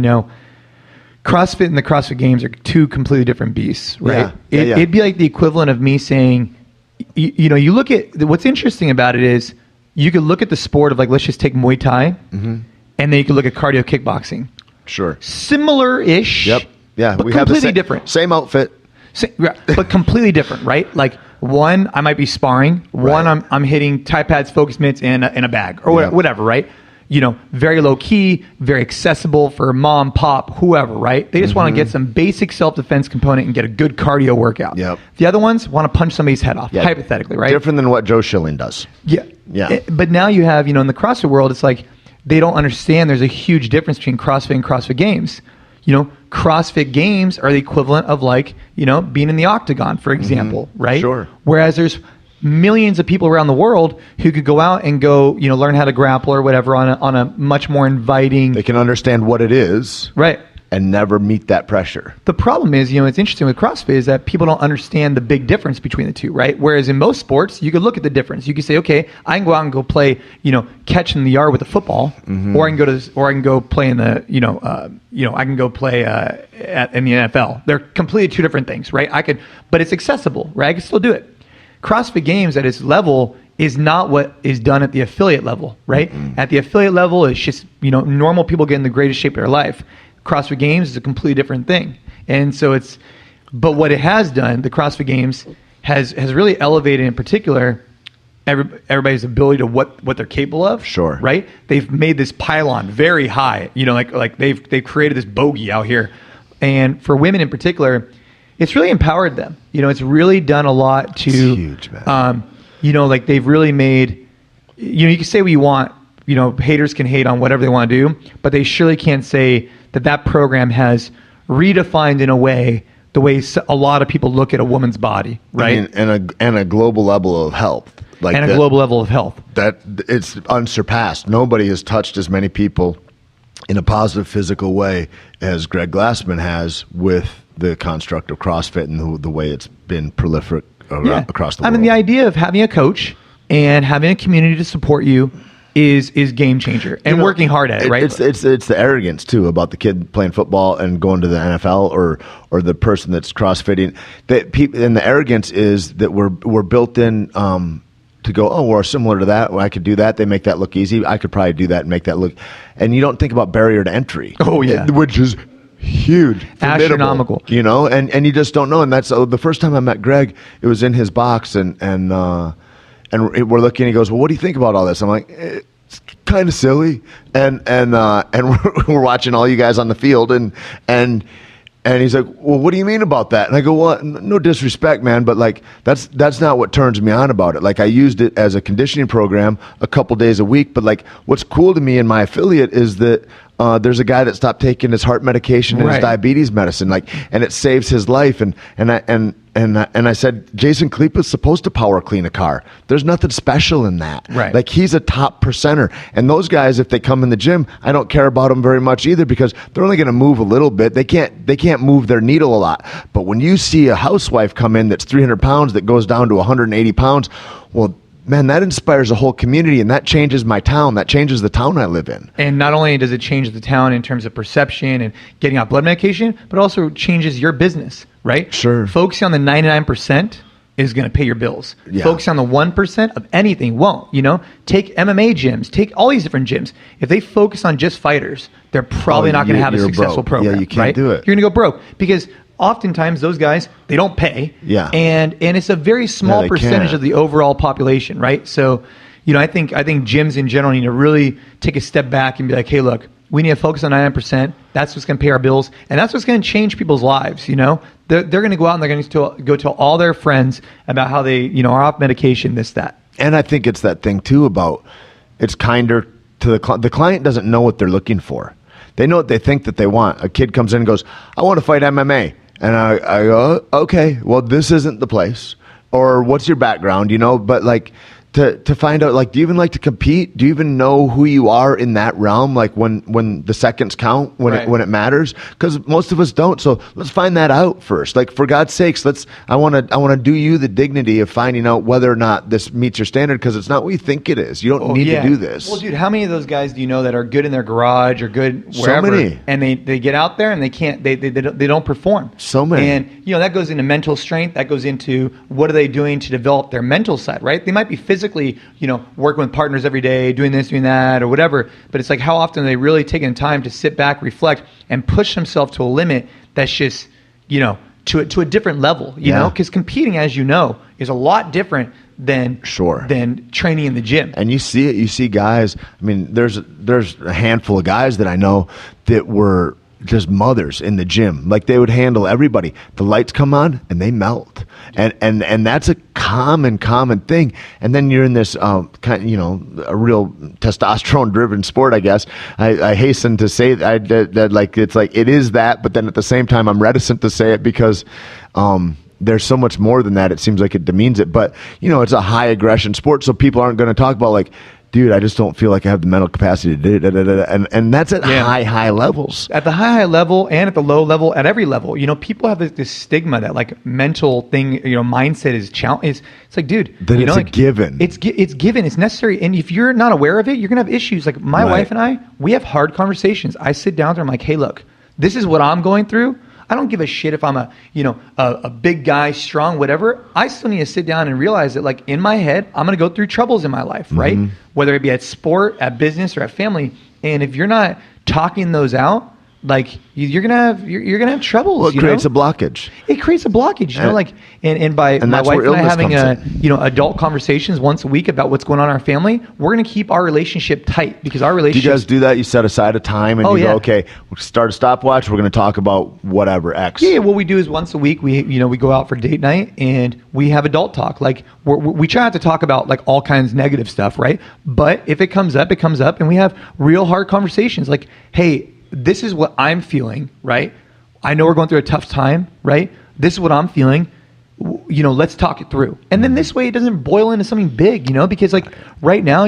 CrossFit and the CrossFit Games are two completely different beasts, right? Yeah. It'd be like the equivalent of me saying, you look at what's interesting about it is you could look at the sport of like, let's just take Muay Thai, and then you could look at cardio kickboxing. Sure. Similar-ish. Yep. Yeah. But we have completely different. Same outfit. But completely different, right? Like one, I might be sparring. One, I'm hitting Thai pads, focus mitts, and a bag or whatever, right? Very low key, very accessible for mom, pop, whoever, right? They just want to get some basic self-defense component and get a good cardio workout. Yep. The other ones want to punch somebody's head off, hypothetically, right? Different than what Joe Schilling does. Yeah. Yeah. But now you have, in the CrossFit world, it's like they don't understand there's a huge difference between CrossFit and CrossFit Games. CrossFit Games are the equivalent of like, being in the octagon, for example, right? Sure. Whereas there's millions of people around the world who could go out and go, learn how to grapple or whatever on a much more inviting. They can understand what it is. Right. And never meet that pressure. The problem is, it's interesting with CrossFit is that people don't understand the big difference between the two, right? Whereas in most sports, you could look at the difference. You could say, okay, I can go out and go play, catch in the yard with a football, or I can go play in the, I can go play in the NFL. They're completely two different things, right? But it's accessible, right? I can still do it. CrossFit Games at its level is not what is done at the affiliate level, right? At the affiliate level, it's just, normal people get in the greatest shape of their life. CrossFit Games is a completely different thing. And so but what it has done, the CrossFit Games has really elevated in particular everybody's ability to what they're capable of. Sure. Right? They've made this pylon very high, like they've created this bogey out here. And for women in particular, it's really empowered them. It's really done a lot to, it's huge, man. Like they've really made, you can say what you want, haters can hate on whatever they want to do, but they surely can't say that program has redefined in a way the way a lot of people look at a woman's body, right? And a global level of health. Global level of health. That it's unsurpassed. Nobody has touched as many people in a positive physical way as Greg Glassman has with the construct of CrossFit and the way it's been prolific across the world. The idea of having a coach and having a community to support you is game changer and working hard at it, right? It's the arrogance too about the kid playing football and going to the NFL or the person that's CrossFitting. And the arrogance is that we're built in to go, oh, we're similar to that. Well, I could do that. They make that look easy. I could probably do that and make that look. And you don't think about barrier to entry. Oh yeah, which is huge, astronomical. And you just don't know. And that's the first time I met Greg. It was in his box and we're looking. He goes, well, what do you think about all this? I'm like, it's kind of silly. And we're watching all you guys on the field, and And he's like, well, what do you mean about that? And I go, well, no disrespect, man, but like that's not what turns me on about it. Like I used it as a conditioning program a couple days a week, but like what's cool to me in my affiliate is that there's a guy that stopped taking his heart medication and his diabetes medicine, like, and it saves his life. And I said, Jason Khalipa's supposed to power clean a car. There's nothing special in that. Right. Like he's a top percenter. And those guys, if they come in the gym, I don't care about them very much either because they're only going to move a little bit. They can't move their needle a lot. But when you see a housewife come in that's 300 pounds that goes down to 180 pounds, well, man, that inspires a whole community, and that changes my town. That changes the town I live in. And not only does it change the town in terms of perception and getting off blood medication, but also changes your business, right? Sure. Focusing on the 99% is going to pay your bills. Yeah. Focusing on the 1% of anything won't. Take MMA gyms, take all these different gyms. If they focus on just fighters, they're probably not going to have a successful program. Yeah, you can't do it. You're going to go broke because oftentimes those guys, they don't pay. Yeah. And it's a very small percentage of the overall population, right? So, I think gyms in general need to really take a step back and be like, hey, look, we need to focus on 99%. That's what's going to pay our bills. And that's what's going to change people's lives, They're going to go out and they're going to go tell all their friends about how they, are off medication, this, that. And I think it's that thing too about it's kinder to the client doesn't know what they're looking for. They know what they think that they want. A kid comes in and goes, I want to fight MMA. And I go, okay, well, this isn't the place. Or what's your background, But like to find out, like, do you even like to compete? Do you even know who you are in that realm? Like when the seconds count, when it matters? Because most of us don't. So let's find that out first. Like, for God's sakes, I want to do you the dignity of finding out whether or not this meets your standard, because it's not what you think it is. You don't need to do this. Well, dude, how many of those guys do you know that are good in their garage or good wherever? So many. And they get out there and they can't, they don't perform. So many. And, that goes into mental strength. That goes into what are they doing to develop their mental side, right? They might be physically, working with partners every day, doing this, doing that, or whatever. But it's like, how often are they really taking time to sit back, reflect, and push themselves to a limit that's just, to a different level, you know? Because competing, as you know, is a lot different than training in the gym. And you see it. You see guys. I mean, there's a handful of guys that I know that were just mothers in the gym. Like, they would handle everybody. The lights come on and they melt. And that's a common thing. And then you're in this a real testosterone driven sport, I guess. I hasten to say that like it's like it is that, but then at the same time I'm reticent to say it because there's so much more than that. It seems like it demeans it. But it's a high aggression sport, so people aren't going to talk about like, dude, I just don't feel like I have the mental capacity to do it. And that's at high levels. At the high level and at the low level, at every level. People have this stigma that like mental thing, mindset is challenge. It's like, dude, that it's a given. It's given. It's necessary. And if you're not aware of it, you're gonna have issues. Like my wife and I, we have hard conversations. I sit down there. I'm like, hey, look, this is what I'm going through. I don't give a shit if I'm a big guy, strong, whatever. I still need to sit down and realize that, like, in my head, I'm going to go through troubles in my life, right? Whether it be at sport, at business, or at family. And if you're not talking those out, like, you're gonna have troubles. Well, it creates a blockage. It creates a blockage, and by my wife and I having adult conversations once a week about what's going on in our family, we're gonna keep our relationship tight because our relationship. Do you guys do that? You set aside a time and you go, okay, we'll start a stopwatch. We're gonna talk about whatever X. Yeah, what we do is once a week we go out for date night and we have adult talk. Like we try not to talk about like all kinds of negative stuff, right? But if it comes up, and we have real hard conversations. Like, hey, this is what I'm feeling, right? I know we're going through a tough time, right? This is what I'm feeling. Let's talk it through. And then this way it doesn't boil into something big, because like right now,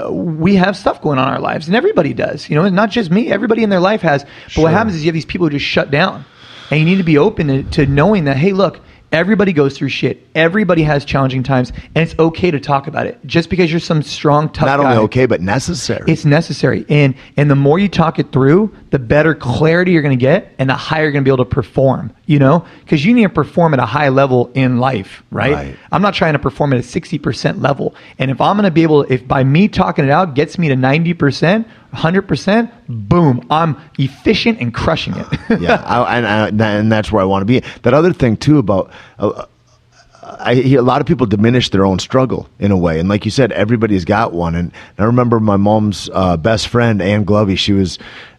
we have stuff going on in our lives and everybody does, not just me, everybody in their life has. But what happens is you have these people who just shut down and you need to be open to knowing that, hey, look, everybody goes through shit. Everybody has challenging times, and it's okay to talk about it. Just because you're some strong, tough guy. Not only okay, but necessary. It's necessary. And the more you talk it through, the better clarity you're going to get, and the higher you're going to be able to perform, Because you need to perform at a high level in life, right? I'm not trying to perform at a 60% level. And if I'm going to be able, if by me talking it out gets me to 90%, 100%, boom, I'm efficient and crushing it. And that's where I want to be. That other thing too about I hear a lot of people diminish their own struggle in a way. And like you said, everybody's got one. And I remember my mom's best friend, Ann Glovey, she was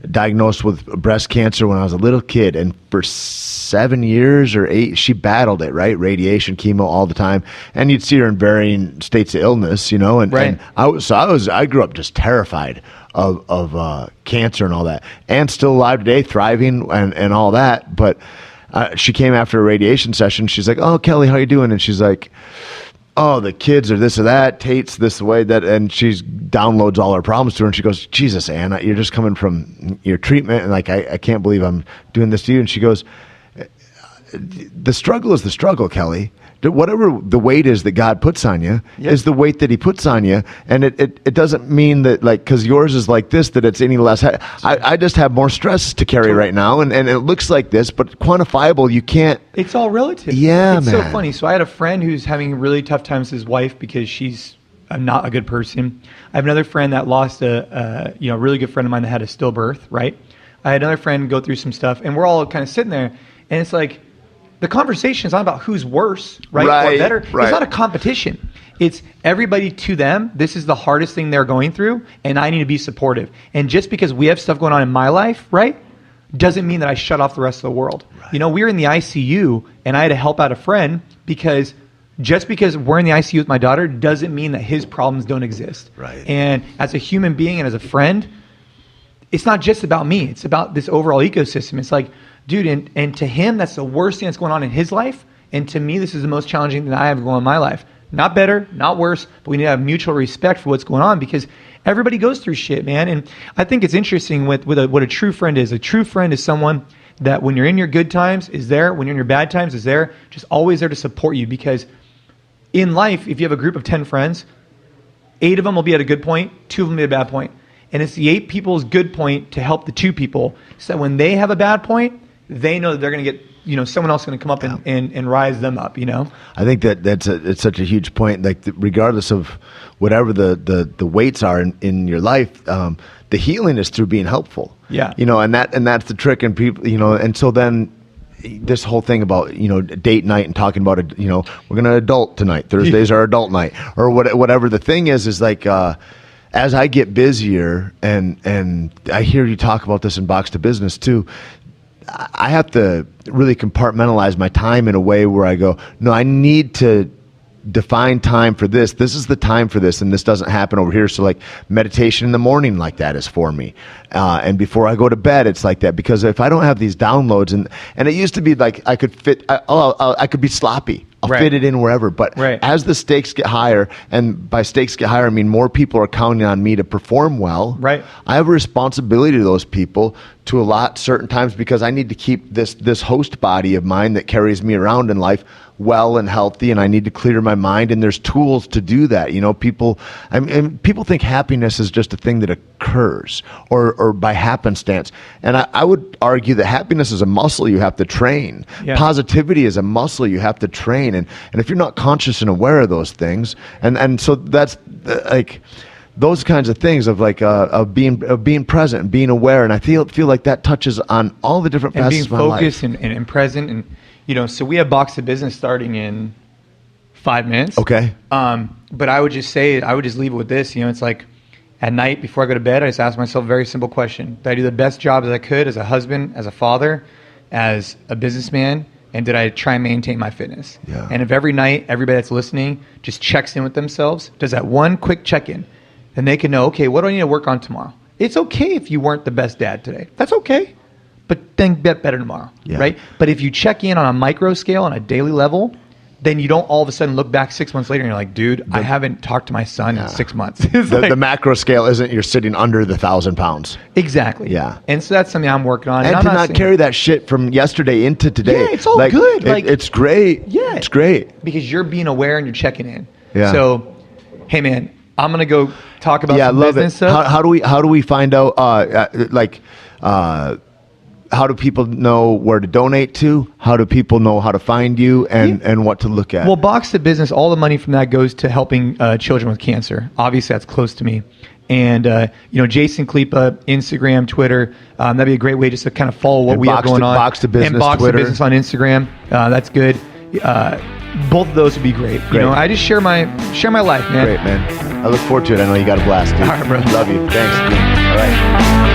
diagnosed with breast cancer when I was a little kid. And for 7 years or 8, she battled it, right? Radiation, chemo all the time. And you'd see her in varying states of illness, you know. And, right. and I grew up just terrified of cancer and all that. Ann's still alive today, thriving and all that. But she came after a radiation session. She's like, "Oh, Kelly, how you doing?" And she's like, "Oh, the kids are this or that. Tait's this way that." And she downloads all her problems to her. And she goes, "Jesus, Anna, you're just coming from your treatment, and like I can't believe I'm doing this to you." And she goes, "The struggle is the struggle, Kelly. Whatever the weight is that God puts on you is the weight that He puts on you, and it doesn't mean that like because yours is like this that it's any less. I just have more stress to carry right now, and it looks like this, but quantifiable you can't. It's all relative. Yeah, it's man. so funny. So I had a friend who's having really tough times with his wife because she's not a good person. I have another friend that lost a really good friend of mine that had a stillbirth. Right. I had another friend go through some stuff, and we're all kind of sitting there, and it's like. The conversation is not about who's worse, right, or better. Right. It's not a competition. It's everybody to them. This is the hardest thing they're going through, and I need to be supportive. And just because we have stuff going on in my life, right, doesn't mean that I shut off the rest of the world. Right. You know, we were in the ICU, and I had to help out a friend because just because we're in the ICU with my daughter doesn't mean that his problems don't exist. Right. And as a human being and as a friend, it's not just about me. It's about this overall ecosystem. It's like, dude, and to him, that's the worst thing that's going on in his life. And to me, this is the most challenging thing I have going on in my life. Not better, not worse, but we need to have mutual respect for what's going on because everybody goes through shit, man. And I think it's interesting what a true friend is. A true friend is someone that when you're in your good times is there, when you're in your bad times is there, just always there to support you. Because in life, if you have a group of 10 friends, 8 of them will be at a good point, 2 of them will be at a bad point. And it's the 8 people's good point to help the 2 people so that when they have a bad point, they know that they're going to get, someone else going to come up and rise them up, I think it's such a huge point. Like regardless of whatever the weights are in your life, the healing is through being helpful. Yeah. And that's the trick. And people, and so then this whole thing about, date night and talking about it, we're going to adult tonight. Thursdays are adult night or whatever the thing is like, as I get busier and I hear you talk about this in Box to Business too, I have to really compartmentalize my time in a way where I go, no, I need to define time for this. This is the time for this, and this doesn't happen over here. So like meditation in the morning like that is for me. And before I go to bed, it's like that. Because if I don't have these downloads, and it used to be like I could be sloppy. I'll fit it in wherever. But as the stakes get higher, and by stakes get higher, I mean more people are counting on me to perform well. Right. I have a responsibility to those people to allot certain times because I need to keep this host body of mine that carries me around in life well and healthy, and I need to clear my mind. And there's tools to do that. People think happiness is just a thing that occurs or by happenstance. And I would argue that happiness is a muscle you have to train. Yeah. Positivity is a muscle you have to train. And if you're not conscious and aware of those things, and so that's like those kinds of things of like of being present and being aware. And I feel like that touches on all the different facets of my life. And being focused and present. And so we have Box to Business starting in 5 minutes. Okay. But I would just leave it with this. It's like at night before I go to bed, I just ask myself a very simple question: did I do the best job that I could as a husband, as a father, as a businessman? And did I try and maintain my fitness? Yeah. And if every night, everybody that's listening just checks in with themselves, does that one quick check-in, then they can know, okay, what do I need to work on tomorrow? It's okay if you weren't the best dad today. That's okay. But then get better tomorrow, right? But if you check in on a micro scale, on a daily level, then you don't all of a sudden look back 6 months later and you're like, dude, I haven't talked to my son in 6 months. The macro scale isn't you're sitting under the 1,000 pounds. Exactly. Yeah. And so that's something I'm working on. And to not carry that shit from yesterday into today. Yeah, it's all good. It's great. Yeah. It's great. Because you're being aware and you're checking in. Yeah. So, hey man, I'm going to go talk about some business stuff. How do we find out, how do people know where to donate to? How do people know how to find you and what to look at? Well, Box to Business, all the money from that goes to helping children with cancer. Obviously, that's close to me. And, Jason Khalipa, Instagram, Twitter, that'd be a great way just to kind of follow what we have going on. Box to Business, and Box Twitter. to Business on Instagram. That's good. both of those would be great. You Great. know, I just share my life, man. Great, man. I look forward to it. I know you got a blast, dude. All right, bro. Love you. Thanks, dude. All right.